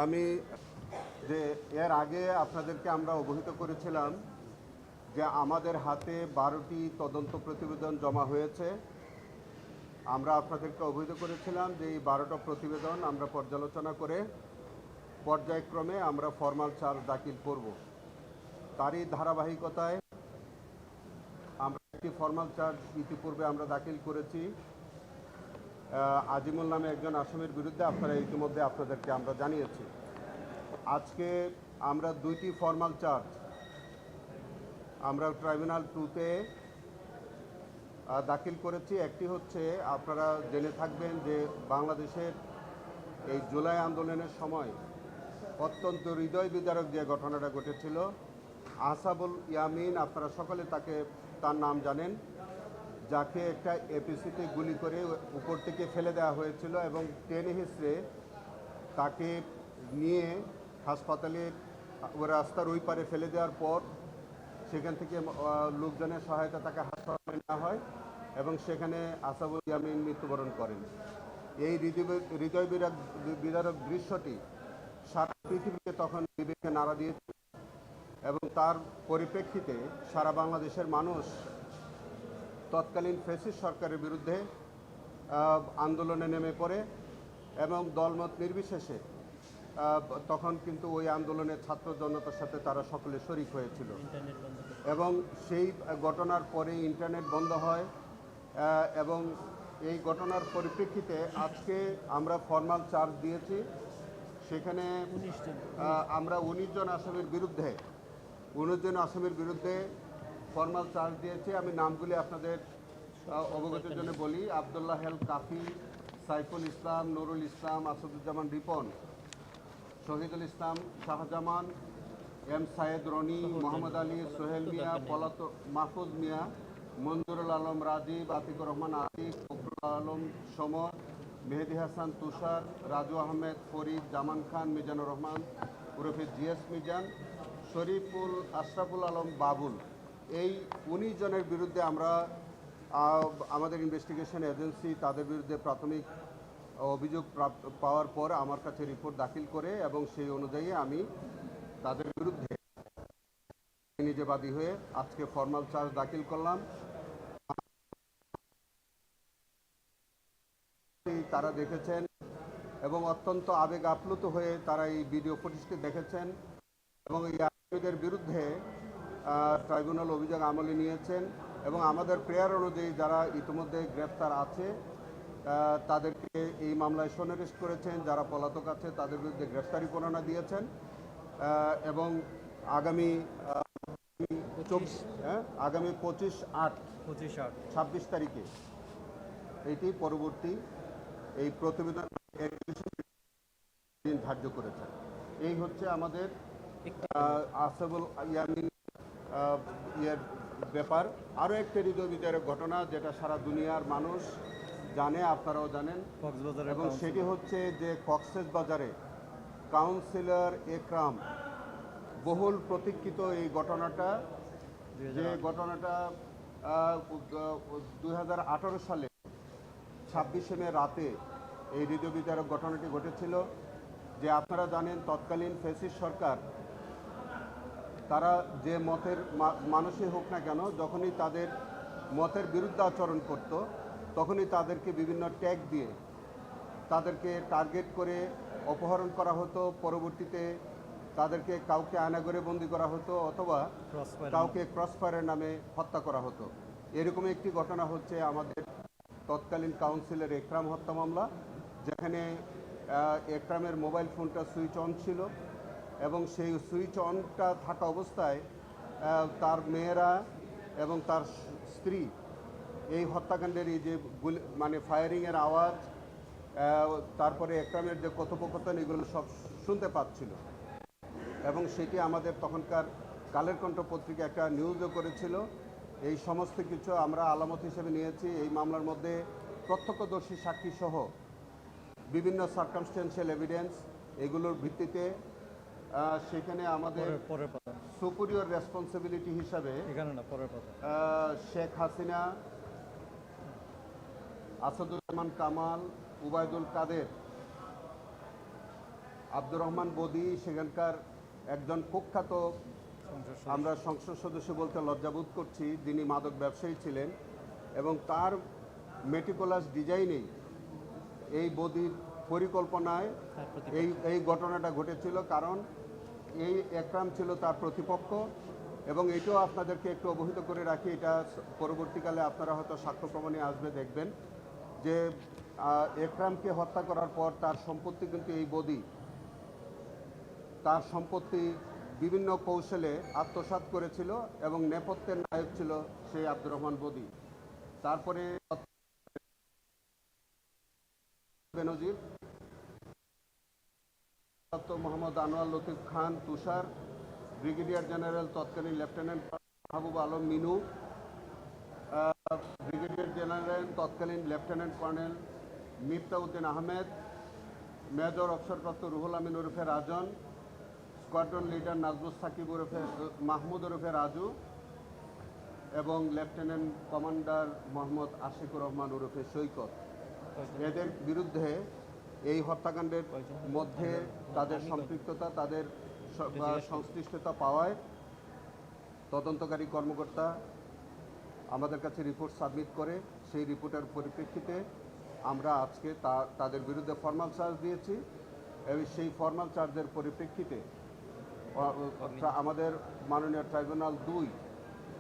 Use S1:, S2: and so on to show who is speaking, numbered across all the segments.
S1: আমি যে এর আগে আপনাদেরকে আমরা অবহিত করেছিলাম যে আমাদের হাতে 12টি তদন্ত প্রতিবেদন জমা হয়েছে। আমরা আপনাদেরকে অবহিত করেছিলাম যে এই 12টা প্রতিবেদন আমরা পর্যালোচনা করে পর্যায়ক্রমে আমরা ফরমাল চার্জ দাখিল করব। তারই ধারাবাহিকতায় আমরা একটি ফরমাল চার্জ ইতিপূর্বে আমরা দাখিল করেছি আজিমুল নামে একজন আসামির বিরুদ্ধে। আপনারা ইতিমধ্যে আপনাদেরকে আমরা জানিয়েছি। আজকে আমরা 2টি ফরমাল চার্জ আমরা ট্রাইব্যুনাল 2-তে দাখিল করেছি। একটি হচ্ছে, আপনারা জেনে থাকবেন যে বাংলাদেশের এই জুলাই আন্দোলনের সময় অত্যন্ত হৃদয় বিদারক যে ঘটনাটা ঘটেছিল, আসাবুল ইয়ামিন, আপনারা সকলে তার নাম জানেন, যাকে একটা এপিসিতে গুলি করে উপর থেকে ফেলে দেওয়া হয়েছিল এবং টেনে হিসড়ে তাকে নিয়ে হাসপাতালে রাস্তার ওই পারে ফেলে দেওয়ার পর সেখান থেকে লোকজনের সহায়তা তাকে হাসপাতালে নেওয়া হয় এবং সেখানে আসাবুল ইয়ামিন মৃত্যুবরণ করেন। এই হৃদয় বিদারক দৃশ্যটি সারা পৃথিবীকে তখন বিবেকে নাড়া দিয়েছে এবং তার পরিপ্রেক্ষিতে সারা বাংলাদেশের মানুষ তৎকালীন ফ্যাসিস্ট সরকারের বিরুদ্ধে আন্দোলনে নেমে পড়ে এবং দলমত নির্বিশেষে তখন কিন্তু ওই আন্দোলনের ছাত্র জনতার সাথে তারা সকলে শরিক হয়েছিল এবং সেই ঘটনার পরে ইন্টারনেট বন্ধ হয় এবং এই ঘটনার পরিপ্রেক্ষিতে আজকে আমরা ফরমাল চার্জ দিয়েছি। সেখানে আমরা 19 জন আসামির বিরুদ্ধে ফরমাল চার্জ দিয়েছি। আমি নামগুলি আপনাদের অবগতির জন্য বলি: আবদুল্লাহ হেল কাফি, সাইফুল ইসলাম, নুরুল ইসলাম, আসাদুজ্জামান রিপন, শহীদুল ইসলাম শাহজামান, এম সায়েদ রনি, মোহাম্মদ আলী, সোহেল মিয়া, মাহফুজ মিয়া, মঞ্জুরুল আলম রাজীব, আতিকুর রহমান আতিক, ফখরুল আলম সমর, মেহেদি হাসান তুষার, রাজু আহমেদ ফরিদ, জামান খান, মিজানুর রহমান ওরফে জিএস মিজান, শরীফুল আশরাফুল আলম বাবুল, এই 19 জনের বিরুদ্ধে আমরা আমাদের ইনভেস্টিগেশন এজেন্সি তাদের বিরুদ্ধে প্রাথমিক অভিযোগ পাওয়ার পর আমার কাছে রিপোর্ট দাখিল করে এবং সেই অনুযায়ী আমি তাদের বিরুদ্ধে নিজে বাদী হয়ে আজকে ফরমাল চার্জ দাখিল করলাম। তারা দেখেছেন এবং অত্যন্ত আবেগ আপ্লুত হয়ে তারা এই ভিডিও ফুটেজটি দেখেছেন এবং এই আসামিদের বিরুদ্ধে ট্রাইব্যুনাল অভিযোগ আমলে নিয়েছেন এবং আমাদের প্রেয়ার অনুযায়ী যারা ইতিমধ্যে গ্রেফতার আছে তাদেরকে এই মামলায় সন্নিবেশ করেছেন। যারা পলাতক আছে তাদের বিরুদ্ধে গ্রেফতারি পরোয়ানা দিয়েছেন এবং আগামী 25/8 তারিখে এইটি পরবর্তী এই প্রতিবেদন ধার্য করেছেন। এই হচ্ছে আমাদের আসাবুল ইয়ামিন ব্যাপার। আরও একটা হৃদয় বিদারক ঘটনা যেটা সারা দুনিয়ার মানুষ জানে, আপনারাও জানেন, এবং সেটি হচ্ছে যে কক্সবাজারে কাউন্সিলর একরাম, বহুল প্রতীক্ষিত এই ঘটনাটা, যে ঘটনাটা 2018 সালে 26শে মে রাতে এই হৃদয় বিদারক ঘটনাটি ঘটেছিল। যে আপনারা জানেন তৎকালীন ফ্যাসিস্ট সরকার তারা যে মতের মানুষই হোক না কেন, যখনই তাদের মতের বিরুদ্ধে আচরণ করত তখনই তাদেরকে বিভিন্ন ট্যাগ দিয়ে তাদেরকে টার্গেট করে অপহরণ করা হতো। পরবর্তীতে তাদেরকে কাউকে আয়নাঘরে বন্দি করা হতো অথবা কাউকে ক্রসফায়ারের নামে হত্যা করা হতো। এরকম একটি ঘটনা হচ্ছে আমাদের তৎকালীন কাউন্সিলর একরাম হত্যা মামলা, যেখানে একরামের মোবাইল ফোনটা সুইচ অন ছিল এবং সেই সুইচ অনটা থাকা অবস্থায় তার মেয়েরা এবং তার স্ত্রী এই হত্যাকাণ্ডের এই যে ফায়ারিংয়ের আওয়াজ, তারপরে একরামের যে কথোপকথন, এগুলো সব শুনতে পাচ্ছিল এবং সেটি আমাদের তখনকার কালের কণ্ঠ পত্রিকা একটা নিউজও করেছিল। এই সমস্ত কিছু আমরা আলামত হিসেবে নিয়েছি। এই মামলার মধ্যে প্রত্যক্ষদর্শী সাক্ষী সহ বিভিন্ন সার্কামস্টেন্সিয়াল এভিডেন্স, এগুলোর ভিত্তিতে সেখানে আমাদের সুপিরিয়র রেসপন্সিবিলিটি হিসাবে শেখ হাসিনা, আসাদুজ্জামান কামাল, উবায়দুল কাদের, আব্দুর রহমান বদি সেখানকার একজন কুখ্যাত, আমরা সংসদ সদস্য বলতে লজ্জাবোধ করছি, যিনি মাদক ব্যবসায়ী ছিলেন এবং তার মেটিকুলাস ডিজাইনেই এই বদির পরিকল্পনায় এই ঘটনাটা ঘটেছিল। কারণ এই একরাম ছিল তার প্রতিপক্ষ এবং এটাও আপনাদেরকে একটু অবহিত করে রাখি, এটা পরবর্তীকালে আপনারা হয়তো সাক্ষ্য প্রমাণে আসবে দেখবেন যে একরামকে হত্যা করার পর তার সম্পত্তি কিন্তু এই বদি তার সম্পত্তি বিভিন্ন কৌশলে আত্মসাৎ করেছিল এবং নেপথ্যের নায়ক ছিল সেই আব্দুর রহমান বদি। তারপরে বেনজির, মোহাম্মদ আনোয়ার লতিফ খান তুষার, ব্রিগেডিয়ার জেনারেল তৎকালীন lieutenant Mahbub Alam Minu, brigadier general তৎকালীন লেফটেন্যান্ট কর্নেল মিফতাউদ্দিন আহমেদ, মেজর অবসরপ্রাপ্ত রুহুল আমিন ওরফে রাজন, স্কোয়াড্রন লিডার নাজমুস সাকিব ওরফে মাহমুদ ওরফে রাজু এবং লেফটেন্যান্ট কমান্ডার মোহাম্মদ আশিকুর রহমান ওরফে সৈকত। এদের বিরুদ্ধে এই হত্যাকাণ্ডের মধ্যে তাদের সম্পৃক্ততা, তাদের সংশ্লিষ্টতা পাওয়ায় তদন্তকারী কর্মকর্তা আমাদের কাছে রিপোর্ট সাবমিট করে সেই রিপোর্টের পরিপ্রেক্ষিতে আমরা আজকে তাদের বিরুদ্ধে ফর্মাল চার্জ দিয়েছি এবং সেই ফর্মাল চার্জের পরিপ্রেক্ষিতে আমাদের মাননীয় ট্রাইব্যুনাল 2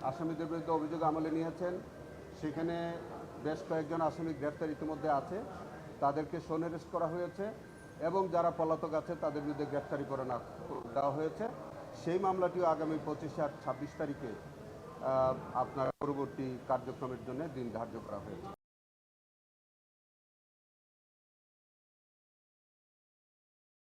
S1: আসামিদের বিরুদ্ধে অভিযোগ আমলে নিয়েছেন। সেখানে বেশ কয়েকজন আসামি গ্রেফতার ইতিমধ্যে আছে, তাদেরকে শোন অ্যারেস্ট করা হয়েছে এবং যারা পলাতক আছে তাদের বিরুদ্ধে গ্রেফতারি পরোয়ানা দেওয়া হয়েছে। সেই মামলাটিও আগামী 25 আর 26 তারিখে আপনার পরবর্তী কার্যক্রমের জন্য দিন ধার্য করা হয়েছে।